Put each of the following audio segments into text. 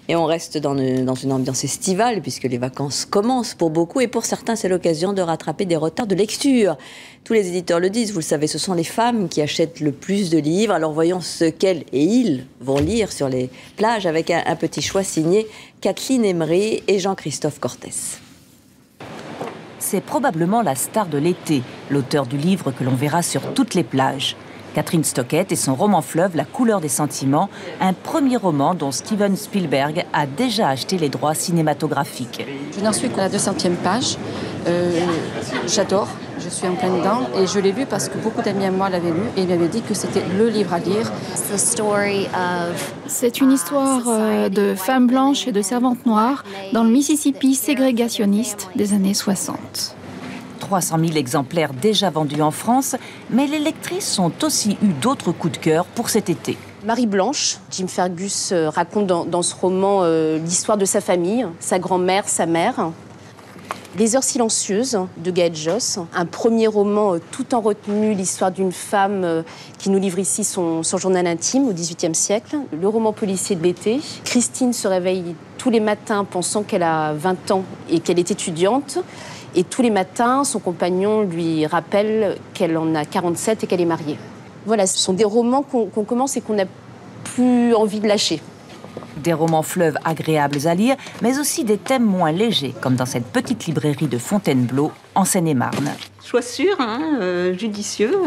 Et on reste dans une ambiance estivale, puisque les vacances commencent pour beaucoup. Et pour certains, c'est l'occasion de rattraper des retards de lecture. Tous les éditeurs le disent, vous le savez, ce sont les femmes qui achètent le plus de livres. Alors voyons ce qu'elles et ils vont lire sur les plages, avec un petit choix signé Kathleen Emery et Jean-Christophe Cortès. C'est probablement la star de l'été, l'auteur du livre que l'on verra sur toutes les plages. Catherine Stockett et son roman fleuve La couleur des sentiments, un premier roman dont Steven Spielberg a déjà acheté les droits cinématographiques. Je n'en suis qu'à la 200e page. J'adore, je suis en plein dedans et je l'ai lu parce que beaucoup d'amis à moi l'avaient lu et ils m'avaient dit que c'était le livre à lire. C'est une histoire de femmes blanches et de servantes noires dans le Mississippi ségrégationniste des années 60. 300 000 exemplaires déjà vendus en France, mais les lectrices ont aussi eu d'autres coups de cœur pour cet été. Marie Blanche, Jim Fergus raconte dans ce roman l'histoire de sa famille, sa grand-mère, sa mère. Les heures silencieuses de Gaël Josse, un premier roman tout en retenue, l'histoire d'une femme qui nous livre ici son journal intime au XVIIIe siècle. Le roman policier de l'été. Christine se réveille tous les matins pensant qu'elle a 20 ans et qu'elle est étudiante. Et tous les matins, son compagnon lui rappelle qu'elle en a 47 et qu'elle est mariée. Voilà, ce sont des romans qu'on commence et qu'on n'a plus envie de lâcher. Des romans fleuves agréables à lire, mais aussi des thèmes moins légers, comme dans cette petite librairie de Fontainebleau, en Seine-et-Marne. Choix sûr, judicieux.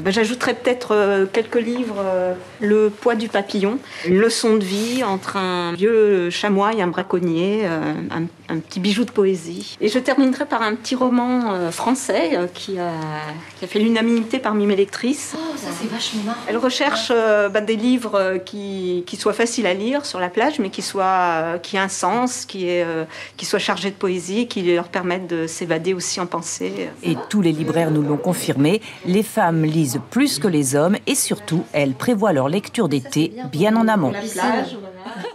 J'ajouterais peut-être quelques livres. Le poids du papillon, une leçon de vie entre un vieux chamois et un braconnier, un petit bijou de poésie. Et je terminerai par un petit roman français qui a fait l'unanimité parmi mes lectrices. Oh, ça c'est vachement marrant. Elles recherchent des livres qui soient faciles à lire sur la plage, mais qui aient un sens, qui soient chargés de poésie, qui leur permettent de s'évader aussi en pensée. Et tous les libraires nous l'ont confirmé, les femmes lisent plus que les hommes et surtout, elles prévoient leur lecture d'été bien en amont. La plage, voilà.